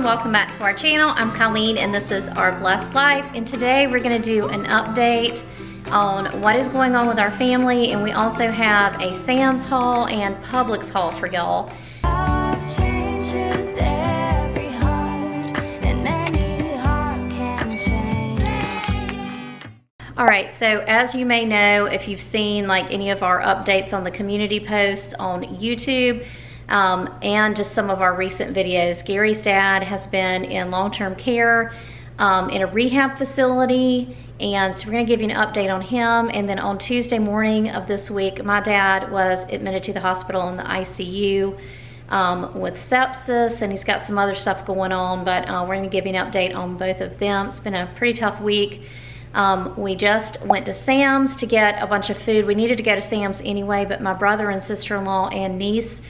everyone, welcome back to our channel. I'm Colleen and this is Our Blessed Life, and today we're going to do an update on what is going on with our family, and we also have a Sam's haul and Publix haul for y'all. Alright, so as you may know, if you've seen like any of our updates on the community posts on YouTube, and just some of our recent videos, Gary's dad has been in long-term care in a rehab facility, and so we're going to give you an update on him. And then on Tuesday morning of this week, my dad was admitted to the hospital in the ICU with sepsis, and he's got some other stuff going on, but we're going to give you an update on both of them. It's been a pretty tough week. We just went to Sam's to get a bunch of food. We needed to go to Sam's anyway, but my brother and sister-in-law and niece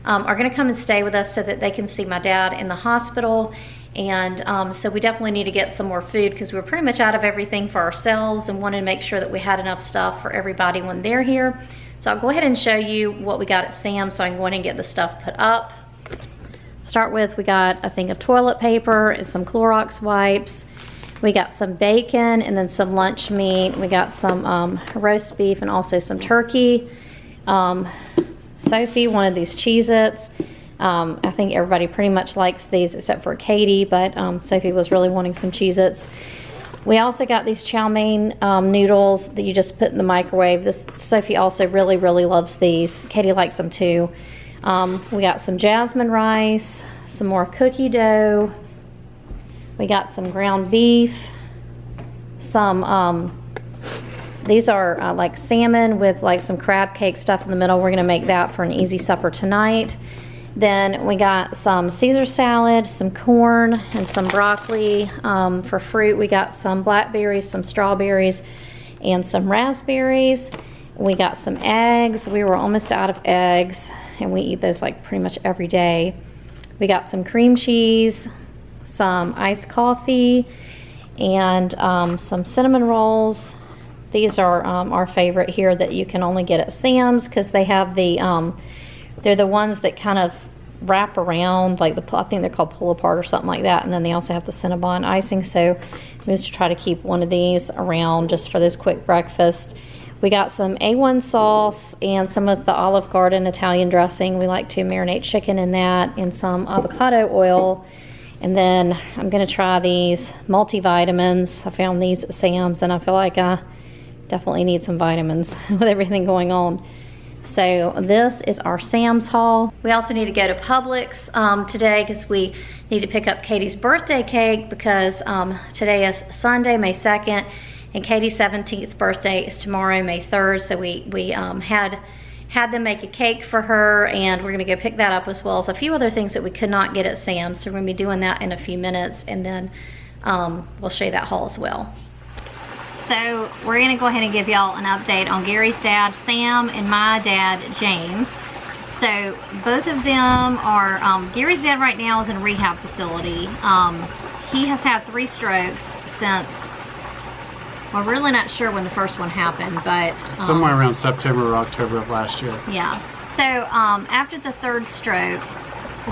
are going to come and stay with us so that they can see my dad in the hospital. And so we definitely need to get some more food because we're pretty much out of everything for ourselves and wanted to make sure that we had enough stuff for everybody when they're here. So I'll go ahead and show you what we got at Sam's so I can go ahead and get the stuff put up. Start with, we got a thing of toilet paper and some Clorox wipes. We got some bacon and then some lunch meat. We got some roast beef and also some turkey. Sophie wanted these Cheez-Its. I think everybody pretty much likes these except for Katie, but Sophie was really wanting some Cheez-Its. We also got these chow mein noodles that you just put in the microwave. Sophie also really loves these. Katie likes them too. We got some jasmine rice, some more cookie dough. We got some ground beef, some these are like salmon with like some crab cake stuff in the middle. We're gonna make that for an easy supper tonight. Then we got some Caesar salad, some corn, and some broccoli. For fruit, we got some blackberries, some strawberries, and some raspberries. We got some eggs. We were almost out of eggs, and we eat those like pretty much every day. We got some cream cheese, some iced coffee, and some cinnamon rolls. These are our favorite here that you can only get at Sam's because they have the, they're the ones that kind of wrap around, like I think they're called pull apart or something like that, and then they also have the Cinnabon icing, so we used to try to keep one of these around just for this quick breakfast. We got some A1 sauce and some of the Olive Garden Italian dressing. We like to marinate chicken in that, and some avocado oil. And then I'm gonna try these multivitamins. I found these at Sam's, and I feel like I definitely need some vitamins with everything going on. So this is our Sam's haul. We also need to go to Publix today because we need to pick up Katie's birthday cake because today is Sunday, May 2nd, and Katie's 17th birthday is tomorrow, May 3rd. So we had them make a cake for her, and we're gonna go pick that up, as well as a few other things that we could not get at Sam's. So we're gonna be doing that in a few minutes, and then we'll show you that haul as well. So we're gonna go ahead and give y'all an update on Gary's dad, Sam, and my dad, James. So both of them are, Gary's dad right now is in a rehab facility. He has had 3 strokes since, we're really not sure when the first one happened, but somewhere around September or October of last year. Yeah. So after the 3rd stroke,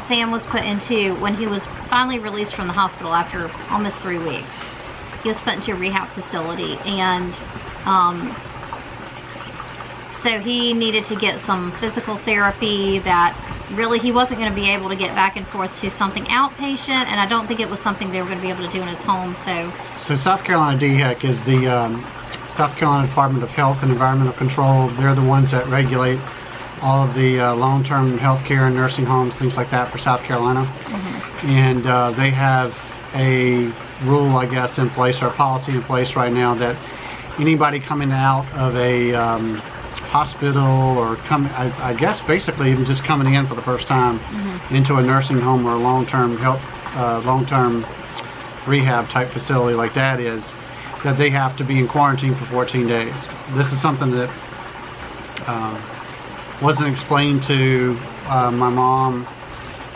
Sam was put into, when he was finally released from the hospital after almost 3 weeks, he was put into a rehab facility, and so he needed to get some physical therapy that really he wasn't going to be able to get back and forth to something outpatient, and I don't think it was something they were going to be able to do in his home. So South Carolina DHEC is the South Carolina Department of Health and Environmental Control. They're the ones that regulate all of the long-term health care and nursing homes, things like that for South Carolina. Mm-hmm. And they have a rule, I guess, in place, or a policy in place right now, that anybody coming out of a hospital, or I guess basically even just coming in for the first time into a nursing home or a long-term health, long-term rehab type facility like that, is that they have to be in quarantine for 14 days. This is something that wasn't explained to my mom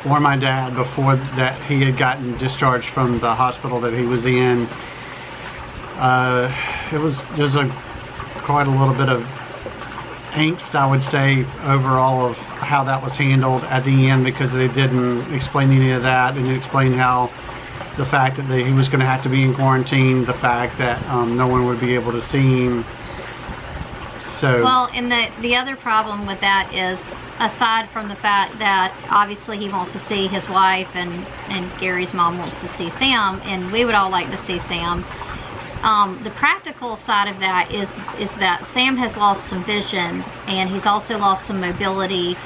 or my dad before that he had gotten discharged from the hospital that he was in. There's quite a little bit of angst, I would say, overall of how that was handled at the end, because they didn't explain any of that, and explain how the fact that he was going to have to be in quarantine, the fact that no one would be able to see him. So well, and the other problem with that is, aside from the fact that obviously he wants to see his wife and Gary's mom wants to see Sam, and we would all like to see Sam, the practical side of that is that Sam has lost some vision, and he's also lost some mobility,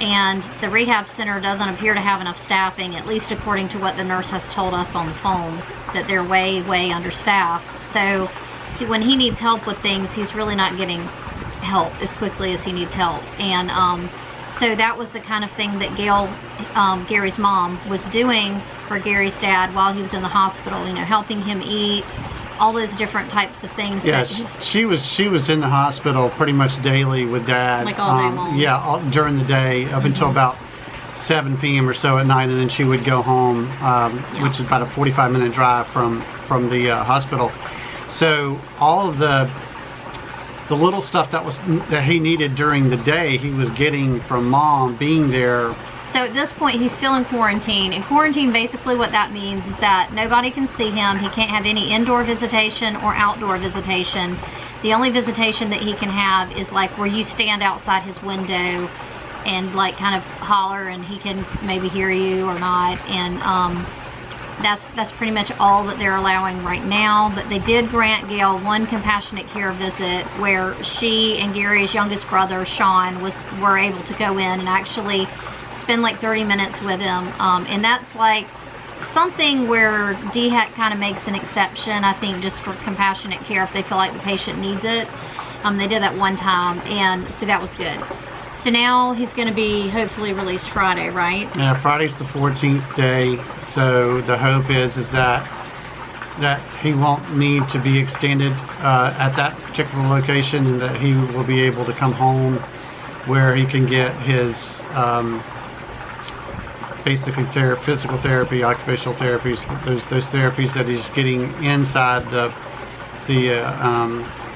and the rehab center doesn't appear to have enough staffing, at least according to what the nurse has told us on the phone, that they're way understaffed. So when he needs help with things, he's really not getting help as quickly as he needs help. And so that was the kind of thing that Gail, Gary's mom, was doing for Gary's dad while he was in the hospital, you know, helping him eat, all those different types of things. Yeah, that she was in the hospital pretty much daily with Dad. Like all day long. Yeah, during the day up until about 7 p.m. or so at night, and then she would go home, which is about a 45-minute drive from the hospital. So all of the little stuff that he needed during the day, he was getting from Mom being there. So at this point, he's still in quarantine. In quarantine, basically what that means is that nobody can see him. He can't have any indoor visitation or outdoor visitation. The only visitation that he can have is like where you stand outside his window and like kind of holler, and he can maybe hear you or not. And that's pretty much all that they're allowing right now. But they did grant Gail one compassionate care visit where she and Gary's youngest brother, Sean, were able to go in and actually spend like 30 minutes with him, and that's like something where DHEC kind of makes an exception, I think, just for compassionate care if they feel like the patient needs it. They did that one time, and so that was good. So now he's going to be hopefully released Friday, right? Yeah, Friday's the 14th day, so the hope is that he won't need to be extended at that particular location, and that he will be able to come home where he can get his basically physical therapy, occupational therapies, those therapies that he's getting inside the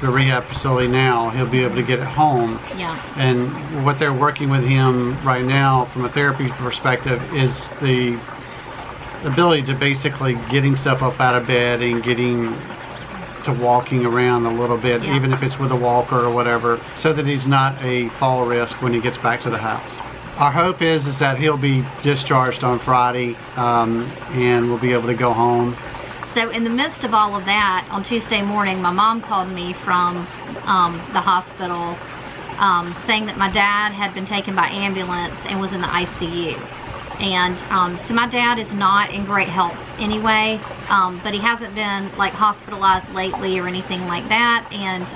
rehab facility now, he'll be able to get at home. Yeah. And what they're working with him right now from a therapy perspective is the ability to basically get himself up out of bed and getting to walking around a little bit, yeah, even if it's with a walker or whatever, so that he's not a fall risk when he gets back to the house. Our hope is that he'll be discharged on Friday, and we'll be able to go home. So in the midst of all of that, on Tuesday morning, my mom called me from the hospital saying that my dad had been taken by ambulance and was in the ICU. And so my dad is not in great health anyway, but he hasn't been like hospitalized lately or anything like that. And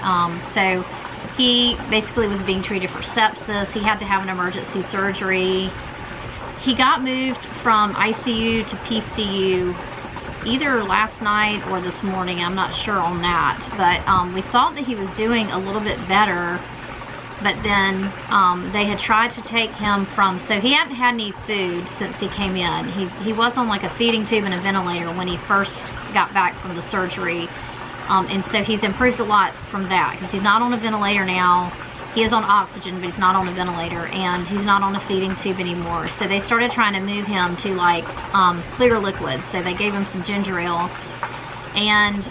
so he basically was being treated for sepsis. He had to have an emergency surgery. He got moved from ICU to PCU either last night or this morning. I'm not sure on that, but we thought that he was doing a little bit better. But then they had tried to take him from, so he hadn't had any food since he came in. He was on like a feeding tube and a ventilator when he first got back from the surgery. And so he's improved a lot from that, because he's not on a ventilator now. He is on oxygen, but he's not on a ventilator, and he's not on a feeding tube anymore. So they started trying to move him to like clear liquids. So they gave him some ginger ale. And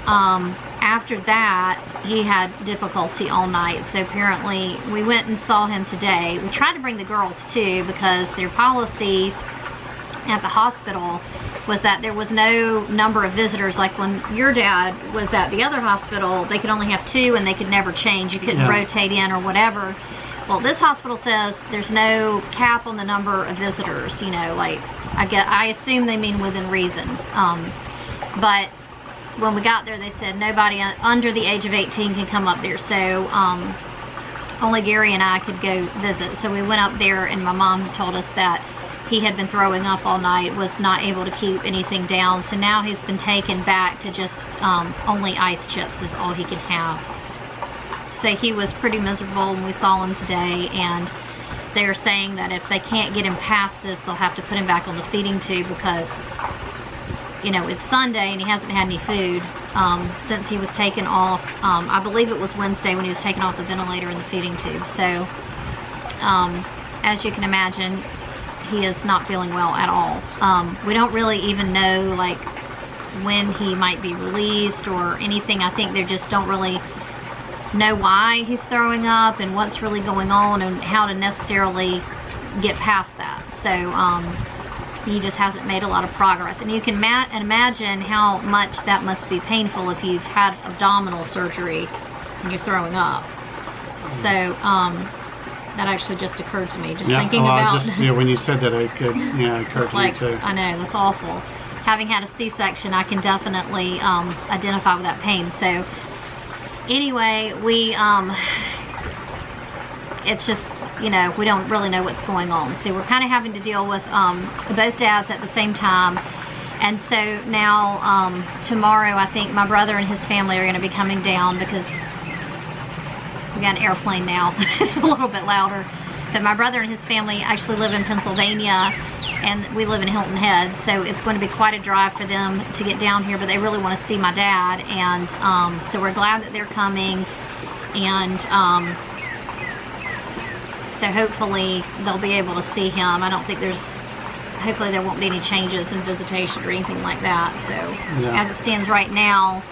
after that, he had difficulty all night. So apparently we went and saw him today. We tried to bring the girls too, because their policy at the hospital was that there was no number of visitors. Like when your dad was at the other hospital, they could only have 2 and they could never change. You couldn't rotate in or whatever. Well, this hospital says there's no cap on the number of visitors. You know, like I assume they mean within reason. But when we got there, they said nobody under the age of 18 can come up there. So only Gary and I could go visit. So we went up there, and my mom told us that he had been throwing up all night, was not able to keep anything down. So now he's been taken back to just only ice chips is all he can have. So he was pretty miserable when we saw him today, and they're saying that if they can't get him past this, they'll have to put him back on the feeding tube, because, you know, it's Sunday and he hasn't had any food. since he was taken off. I believe it was Wednesday when he was taken off the ventilator and the feeding tube. So as you can imagine, he is not feeling well at all. We don't really even know like when he might be released or anything. I think they just don't really know why he's throwing up and what's really going on and how to necessarily get past that. So he just hasn't made a lot of progress, and you can imagine how much that must be painful if you've had abdominal surgery and you're throwing up. So that actually just occurred to me, just thinking about when you said that, it occurred to me too. I know, that's awful. Having had a C-section, I can definitely identify with that pain. So anyway, it's just, we don't really know what's going on. So we're kind of having to deal with both dads at the same time. And so now tomorrow, I think my brother and his family are going to be coming down because we got an airplane now. It's a little bit louder. But my brother and his family actually live in Pennsylvania, and we live in Hilton Head, so it's going to be quite a drive for them to get down here, but they really want to see my dad, and so we're glad that they're coming, and so hopefully they'll be able to see him. I don't think hopefully there won't be any changes in visitation or anything like that. So as it stands right now,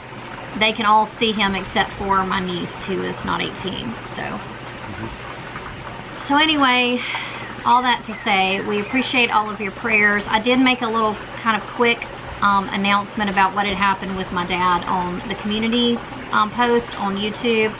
they can all see him except for my niece, who is not 18. So anyway, all that to say, we appreciate all of your prayers. I did make a little kind of quick announcement about what had happened with my dad on the community post on YouTube.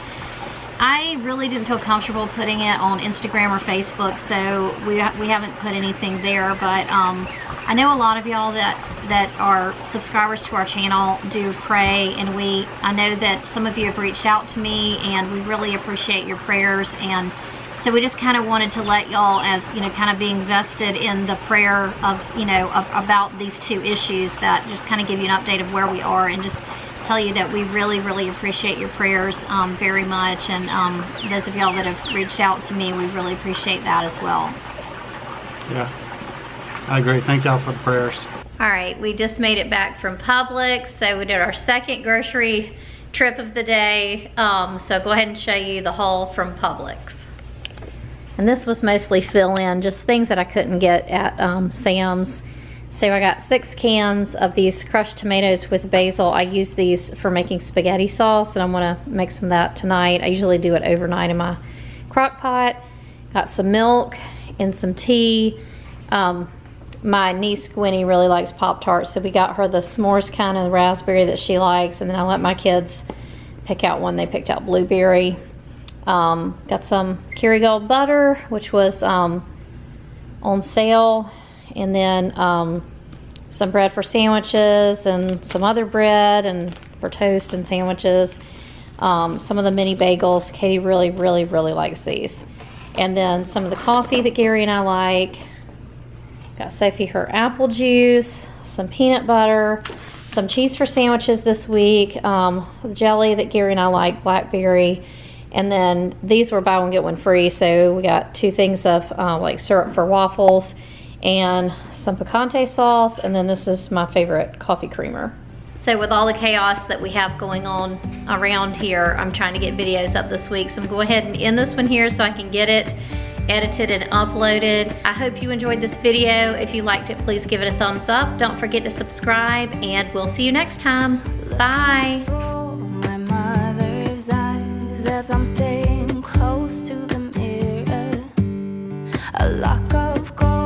I really didn't feel comfortable putting it on Instagram or Facebook, so we haven't put anything there, but I know a lot of y'all that are subscribers to our channel do pray, and I know that some of you have reached out to me, and we really appreciate your prayers, and so we just kind of wanted to let y'all, as kind of being vested in the prayer of about these two issues, that just kind of give you an update of where we are, and just tell you that we really, really appreciate your prayers very much, and those of y'all that have reached out to me, we really appreciate that as well. Yeah, I agree. Thank y'all for the prayers. All right, we just made it back from Publix, so we did our second grocery trip of the day. So go ahead and show you the haul from Publix. And this was mostly fill-in, just things that I couldn't get at Sam's. So I got 6 cans of these crushed tomatoes with basil. I use these for making spaghetti sauce, and I'm gonna make some of that tonight. I usually do it overnight in my crock pot. Got some milk and some tea. My niece Gwenny really likes Pop-Tarts, so we got her the s'mores kind of raspberry that she likes, and then I let my kids pick out one. They picked out blueberry. Got some Kerrygold butter, which was on sale, and then some bread for sandwiches, and some other bread and for toast and sandwiches. Some of the mini bagels. Katie really, really, really likes these. And then some of the coffee that Gary and I like. Got Sophie her apple juice, some peanut butter, some cheese for sandwiches this week, the jelly that Gary and I like, blackberry. And then these were buy one get one free, so we got 2 things of like syrup for waffles and some picante sauce, and then this is my favorite coffee creamer. So with all the chaos that we have going on around here, I'm trying to get videos up this week, so I'm going to go ahead and end this one here so I can get it edited and uploaded. I hope you enjoyed this video. If you liked it, please give it a thumbs up. Don't forget to subscribe, and we'll see you next time. Bye. As I'm staying close to the mirror, a lock of gold.